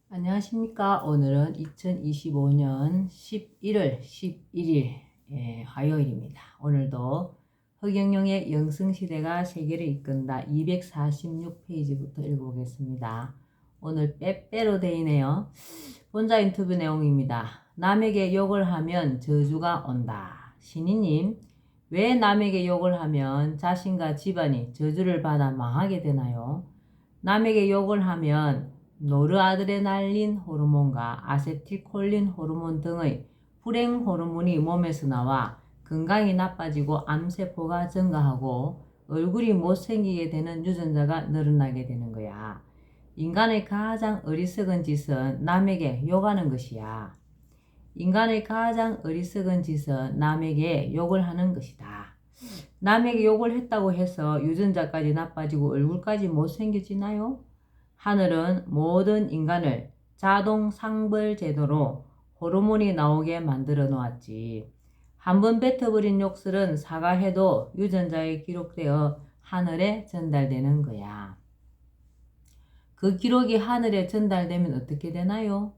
안녕하십니까. 오늘은 2025년 11월 11일 화요일입니다. 오늘도 허경영의 영성시대가 세계를 이끈다 246페이지부터 읽어보겠습니다. 오늘 빼빼로 데이네요. 본자 인터뷰 내용입니다. 남에게 욕을 하면 저주가 온다. 신이님, 왜 남에게 욕을 하면 자신과 집안이 저주를 받아 망하게 되나요? 남에게 욕을 하면 노르아드레날린 호르몬과 아세틸콜린 호르몬 등의 불행 호르몬이 몸에서 나와 건강이 나빠지고 암세포가 증가하고 얼굴이 못생기게 되는 유전자가 늘어나게 되는 거야. 인간의 가장 어리석은 짓은 남에게 욕하는 것이야. 인간의 가장 어리석은 짓은 남에게 욕을 하는 것이다. 남에게 욕을 했다고 해서 유전자까지 나빠지고 얼굴까지 못생겨지나요? 하늘은 모든 인간을 자동 상벌 제도로 호르몬이 나오게 만들어 놓았지. 한번 뱉어버린 욕설은 사과해도 유전자에 기록되어 하늘에 전달되는 거야. 그 기록이 하늘에 전달되면 어떻게 되나요?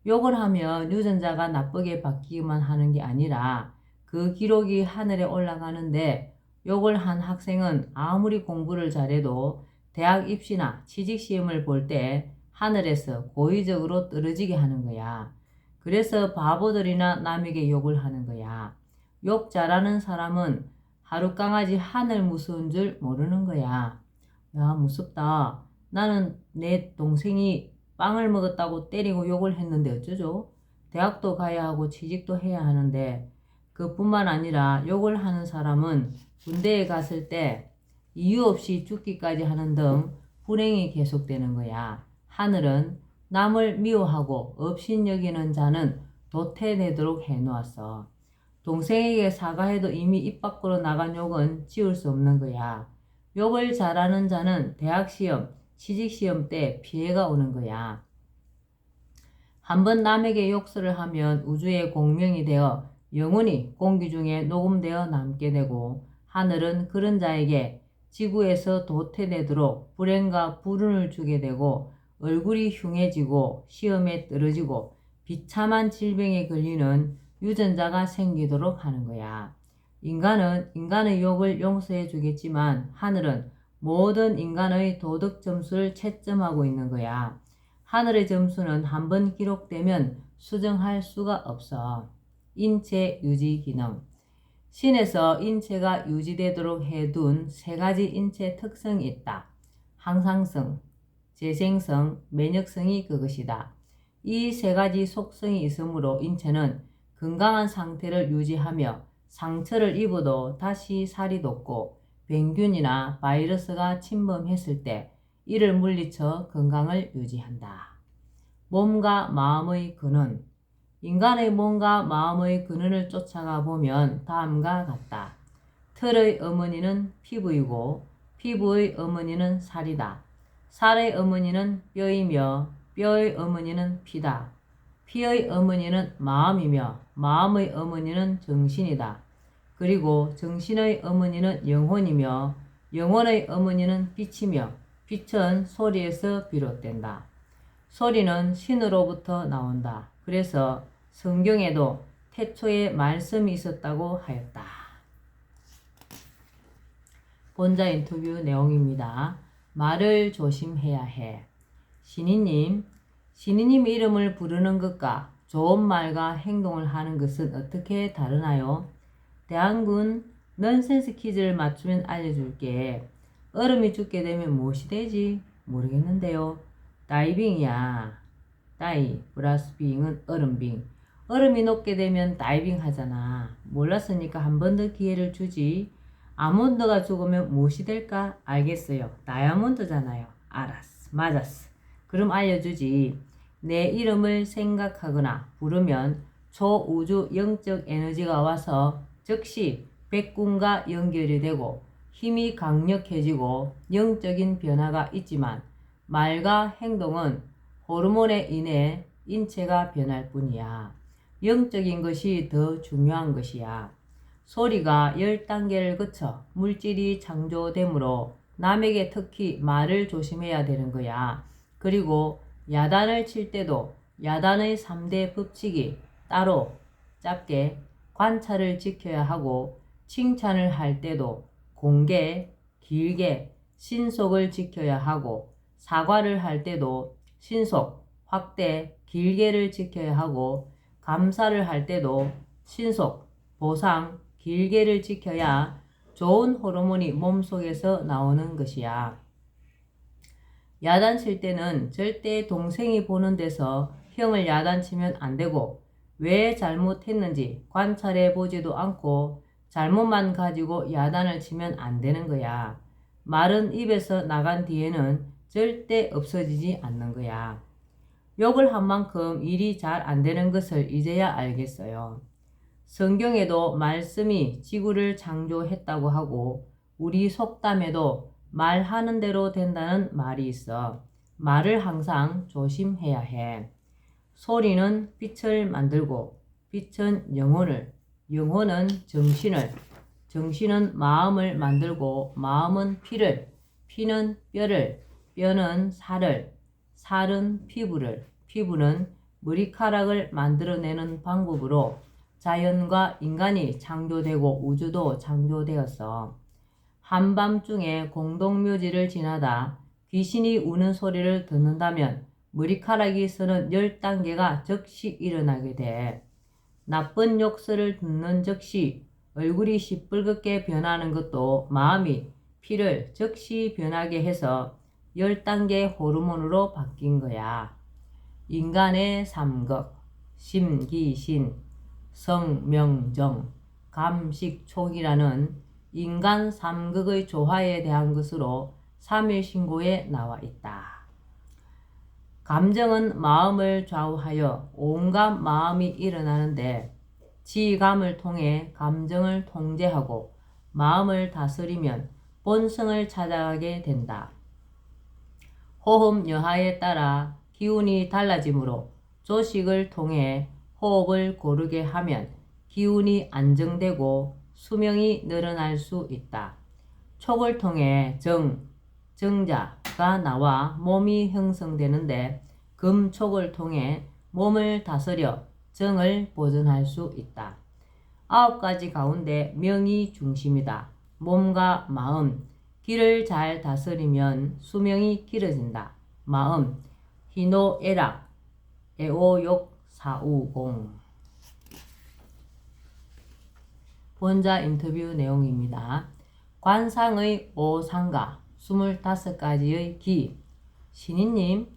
욕을 하면 유전자가 나쁘게 바뀌기만 하는 게 아니라 그 기록이 하늘에 올라가는데, 욕을 한 학생은 아무리 공부를 잘해도 대학 입시나 취직시험을 볼 때 하늘에서 고의적으로 떨어지게 하는 거야. 그래서 바보들이나 남에게 욕을 하는 거야. 욕 잘하는 사람은 하룻강아지 하늘 무서운 줄 모르는 거야. 야, 무섭다. 나는 내 동생이 빵을 먹었다고 때리고 욕을 했는데 어쩌죠? 대학도 가야 하고 취직도 해야 하는데. 그뿐만 아니라 욕을 하는 사람은 군대에 갔을 때 이유 없이 죽기까지 하는 등 불행이 계속되는 거야. 하늘은 남을 미워하고 업신여기는 자는 도태되도록 해놓았어. 동생에게 사과해도 이미 입 밖으로 나간 욕은 지울 수 없는 거야. 욕을 잘하는 자는 대학시험, 취직시험 때 피해가 오는 거야. 한번 남에게 욕설을 하면 우주의 공명이 되어 영원히 공기 중에 녹음되어 남게 되고, 하늘은 그런 자에게 지구에서 도태되도록 불행과 불운을 주게 되고 얼굴이 흉해지고 시험에 떨어지고 비참한 질병에 걸리는 유전자가 생기도록 하는 거야. 인간은 인간의 욕을 용서해 주겠지만 하늘은 모든 인간의 도덕 점수를 채점하고 있는 거야. 하늘의 점수는 한번 기록되면 수정할 수가 없어. 인체 유지 기능. 신에서 인체가 유지되도록 해둔 세 가지 인체 특성이 있다. 항상성, 재생성, 면역성이 그것이다. 이 세 가지 속성이 있으므로 인체는 건강한 상태를 유지하며 상처를 입어도 다시 살이 돋고 병균이나 바이러스가 침범했을 때 이를 물리쳐 건강을 유지한다. 몸과 마음의 근원. 인간의 몸과 마음의 근원을 쫓아가 보면 다음과 같다. 털의 어머니는 피부이고 피부의 어머니는 살이다. 살의 어머니는 뼈이며 뼈의 어머니는 피다. 피의 어머니는 마음이며 마음의 어머니는 정신이다. 그리고 정신의 어머니는 영혼이며 영혼의 어머니는 빛이며 빛은 소리에서 비롯된다. 소리는 신으로부터 나온다. 그래서 성경에도 태초에 말씀이 있었다고 하였다. 본자 인터뷰 내용입니다. 말을 조심해야 해. 신이님 이름을 부르는 것과 좋은 말과 행동을 하는 것은 어떻게 다르나요? 대한군 넌센스 퀴즈를 맞추면 알려줄게. 얼음이 죽게 되면 무엇이 되지? 모르겠는데요. 다이빙이야. 다이 플러스 빙은 얼음빙. 얼음이 녹게 되면 다이빙 하잖아. 몰랐으니까 한 번 더 기회를 주지. 아몬드가 죽으면 무엇이 될까? 알겠어요. 다이아몬드잖아요. 알았어. 맞았어. 그럼 알려주지. 내 이름을 생각하거나 부르면 초우주 영적 에너지가 와서 즉시 백군과 연결이 되고 힘이 강력해지고 영적인 변화가 있지만 말과 행동은 호르몬에 인해 인체가 변할 뿐이야. 영적인 것이 더 중요한 것이야. 소리가 10단계를 거쳐 물질이 창조되므로 남에게 특히 말을 조심해야 되는 거야. 그리고 야단을 칠 때도 야단의 3대 법칙이 따로 짧게 관찰을 지켜야 하고, 칭찬을 할 때도 공개, 길게, 신속을 지켜야 하고, 사과를 할 때도 신속, 확대, 길게를 지켜야 하고, 감사를 할 때도 신속, 보상, 길게를 지켜야 좋은 호르몬이 몸속에서 나오는 것이야. 야단칠 때는 절대 동생이 보는 데서 형을 야단치면 안 되고, 왜 잘못했는지 관찰해 보지도 않고 잘못만 가지고 야단을 치면 안 되는 거야. 말은 입에서 나간 뒤에는 절대 없어지지 않는 거야. 욕을 한 만큼 일이 잘 안 되는 것을 이제야 알겠어요. 성경에도 말씀이 지구를 창조했다고 하고, 우리 속담에도 말하는 대로 된다는 말이 있어. 말을 항상 조심해야 해. 소리는 빛을 만들고, 빛은 영혼을, 영혼은 정신을, 정신은 마음을 만들고, 마음은 피를, 피는 뼈를, 뼈는 살을, 살은 피부를, 피부는 머리카락을 만들어내는 방법으로 자연과 인간이 창조되고 우주도 창조되었어. 한밤중에 공동묘지를 지나다 귀신이 우는 소리를 듣는다면 머리카락이 서는 10단계가 즉시 일어나게 돼. 나쁜 욕설을 듣는 즉시 얼굴이 시뻘겋게 변하는 것도 마음이 피를 즉시 변하게 해서 10단계 호르몬으로 바뀐 거야. 인간의 삼극, 심기신, 성명정, 감식촉이라는 인간 삼극의 조화에 대한 것으로 3.1신고에 나와 있다. 감정은 마음을 좌우하여 온갖 마음이 일어나는데, 지감을 통해 감정을 통제하고 마음을 다스리면 본성을 찾아가게 된다. 호흡 여하에 따라 기운이 달라지므로 조식을 통해 호흡을 고르게 하면 기운이 안정되고 수명이 늘어날 수 있다. 촉을 통해 정자가 나와 몸이 형성되는데, 금촉을 통해 몸을 다스려 정을 보존할 수 있다. 9가지 가운데 명이 중심이다. 몸과 마음, 기를 잘 다스리면 수명이 길어진다. 마음, 희노애락, 애오욕, 사우공. 본자 인터뷰 내용입니다. 관상의 오상가 25가지의 기. 신인님,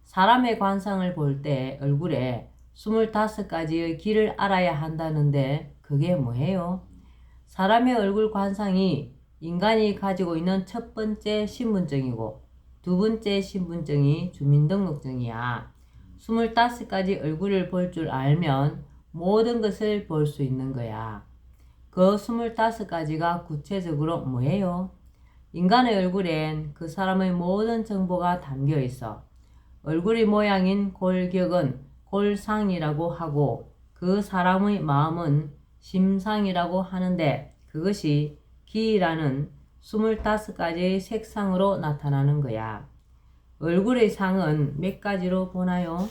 사람의 관상을 볼 때 얼굴에 25가지의 기를 알아야 한다는데 그게 뭐예요? 사람의 얼굴 관상이 인간이 가지고 있는 첫 번째 신분증이고, 두 번째 신분증이 주민등록증이야. 25가지 얼굴을 볼 줄 알면 모든 것을 볼 수 있는 거야. 그 25가지가 구체적으로 뭐예요? 인간의 얼굴엔 그 사람의 모든 정보가 담겨 있어. 얼굴의 모양인 골격은 골상이라고 하고, 그 사람의 마음은 심상이라고 하는데, 그것이 기라는 25가지의 색상으로 나타나는 거야. 얼굴의 상은 몇 가지로 보나요?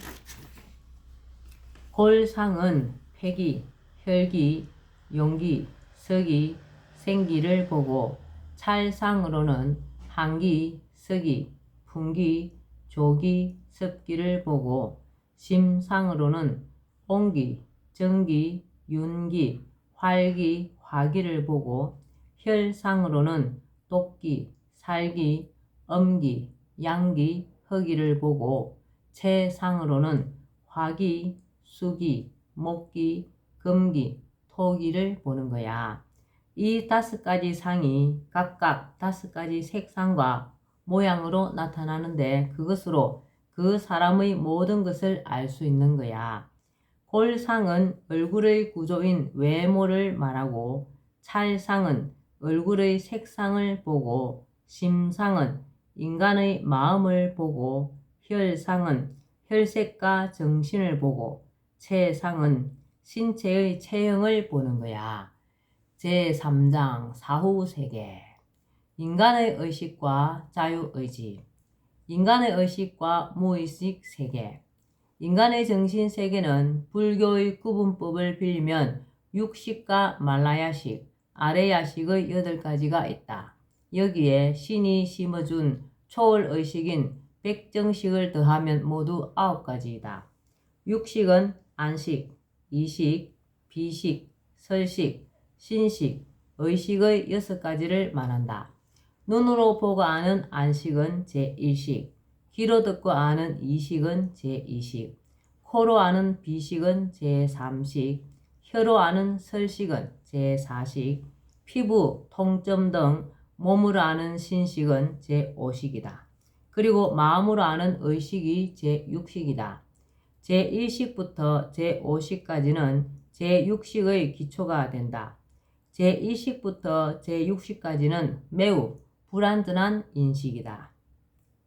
골상은 폐기, 혈기, 용기, 석기, 생기를 보고, 찰상으로는 한기, 석기, 풍기, 조기, 습기를 보고, 심상으로는 온기, 정기, 윤기, 활기, 화기를 보고, 혈상으로는 독기, 살기, âm기, 양기, 허기를 보고, 체상으로는 화기, 수기, 목기, 금기, 토기를 보는 거야. 이 5가지 상이 각각 5가지 색상과 모양으로 나타나는데, 그것으로 그 사람의 모든 것을 알 수 있는 거야. 골상은 얼굴의 구조인 외모를 말하고, 찰상은 얼굴의 색상을 보고, 심상은 인간의 마음을 보고, 혈상은 혈색과 정신을 보고, 체상은 신체의 체형을 보는 거야. 제3장 사후세계. 인간의 의식과 자유의지. 인간의 의식과 무의식 세계. 인간의 정신 세계는 불교의 구분법을 빌리면 육식과 말라야식, 아래야식의 8가지가 있다. 여기에 신이 심어준 초월의식인 백정식을 더하면 모두 9가지이다. 육식은 안식, 이식, 비식, 설식, 신식, 의식의 6가지를 말한다. 눈으로 보고 아는 안식은 제1식, 귀로 듣고 아는 이식은 제2식, 코로 아는 비식은 제3식, 혀로 아는 설식은 제4식, 피부, 통점 등 몸으로 아는 신식은 제5식이다. 그리고 마음으로 아는 의식이 제6식이다. 제1식부터 제5식까지는 제6식의 기초가 된다. 제2식부터 제6식까지는 매우 불완전한 인식이다.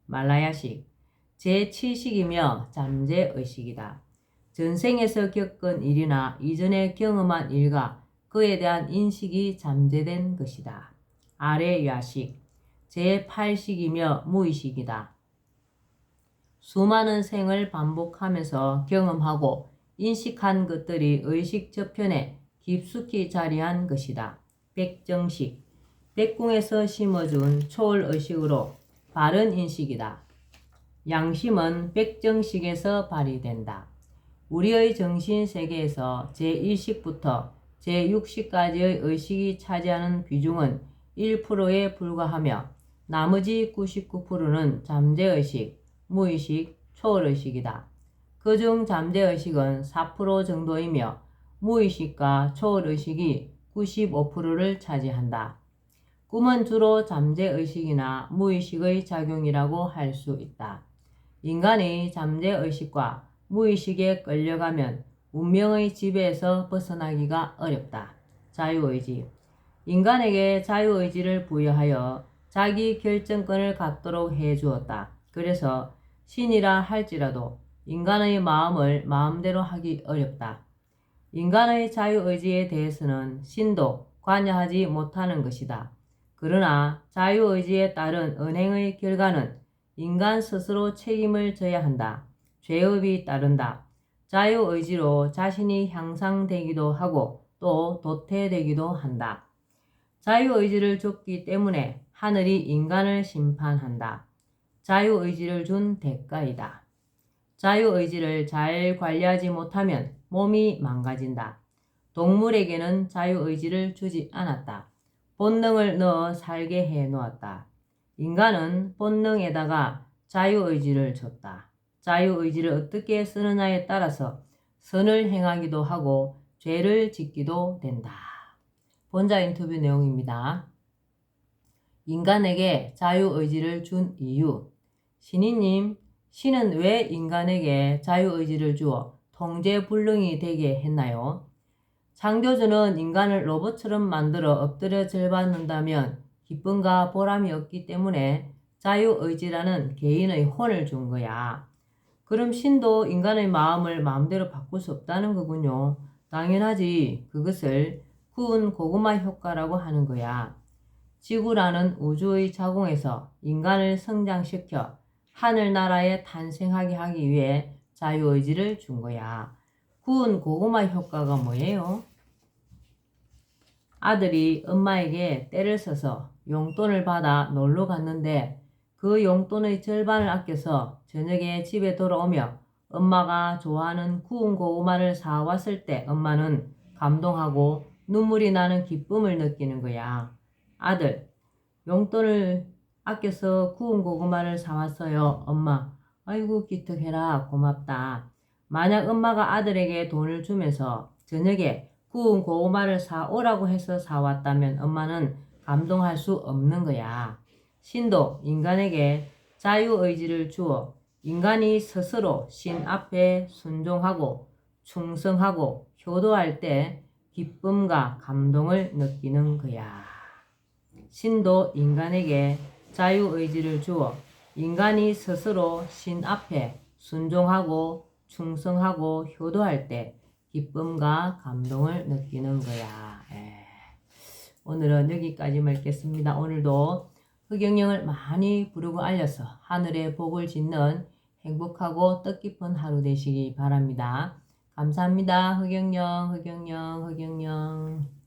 말라야식, 제7식이며 잠재의식이다. 전생에서 겪은 일이나 이전에 경험한 일과 그에 대한 인식이 잠재된 것이다. 아래야식, 제8식이며 무의식이다. 수많은 생을 반복하면서 경험하고 인식한 것들이 의식 저편에 깊숙이 자리한 것이다. 백정식, 백궁에서 심어준 초월의식으로 바른 인식이다. 양심은 백정식에서 발휘된다. 우리의 정신세계에서 제1식부터 제6식까지의 의식이 차지하는 비중은 1%에 불과하며 나머지 99%는 잠재의식, 무의식, 초월의식이다. 그중 잠재의식은 4% 정도이며 무의식과 초월의식이 95%를 차지한다. 꿈은 주로 잠재의식이나 무의식의 작용이라고 할 수 있다. 인간이 잠재의식과 무의식에 끌려가면 운명의 지배에서 벗어나기가 어렵다. 자유의지. 인간에게 자유의지를 부여하여 자기 결정권을 갖도록 해주었다. 그래서 신이라 할지라도 인간의 마음을 마음대로 하기 어렵다. 인간의 자유의지에 대해서는 신도 관여하지 못하는 것이다. 그러나 자유의지에 따른 언행의 결과는 인간 스스로 책임을 져야 한다. 죄업이 따른다. 자유의지로 자신이 향상되기도 하고 또 도태되기도 한다. 자유의지를 줬기 때문에 하늘이 인간을 심판한다. 자유의지를 준 대가이다. 자유의지를 잘 관리하지 못하면 몸이 망가진다. 동물에게는 자유의지를 주지 않았다. 본능을 넣어 살게 해 놓았다. 인간은 본능에다가 자유의지를 줬다. 자유의지를 어떻게 쓰느냐에 따라서 선을 행하기도 하고 죄를 짓기도 된다. 본자 인터뷰 내용입니다. 인간에게 자유의지를 준 이유. 신이님, 신은 왜 인간에게 자유의지를 주어 통제불능이 되게 했나요? 창조주는 인간을 로봇처럼 만들어 엎드려 절받는다면 기쁨과 보람이 없기 때문에 자유의지라는 개인의 혼을 준 거야. 그럼 신도 인간의 마음을 마음대로 바꿀 수 없다는 거군요. 당연하지. 그것을 구운 고구마 효과라고 하는 거야. 지구라는 우주의 자궁에서 인간을 성장시켜 하늘나라에 탄생하게 하기 위해 자유의지를 준 거야. 구운 고구마 효과가 뭐예요? 아들이 엄마에게 떼를 써서 용돈을 받아 놀러 갔는데 그 용돈의 절반을 아껴서 저녁에 집에 돌아오며 엄마가 좋아하는 구운 고구마를 사왔을 때 엄마는 감동하고 눈물이 나는 기쁨을 느끼는 거야. 아들, 용돈을 아껴서 구운 고구마를 사왔어요. 엄마, 아이고 기특해라. 고맙다. 만약 엄마가 아들에게 돈을 주면서 저녁에 구운 고구마를 사오라고 해서 사왔다면 엄마는 감동할 수 없는 거야. 신도 인간에게 자유의지를 주어 인간이 스스로 신 앞에 순종하고 충성하고 효도할 때 기쁨과 감동을 느끼는 거야. 신도 인간에게 자유의지를 주어 인간이 스스로 신 앞에 순종하고 충성하고 효도할 때 기쁨과 감동을 느끼는 거야. 오늘은 여기까지 읽겠습니다. 오늘도 흑영령을 많이 부르고 알려서 하늘의 복을 짓는 행복하고 뜻깊은 하루 되시기 바랍니다. 감사합니다. 흑영령, 흑영령, 흑영령.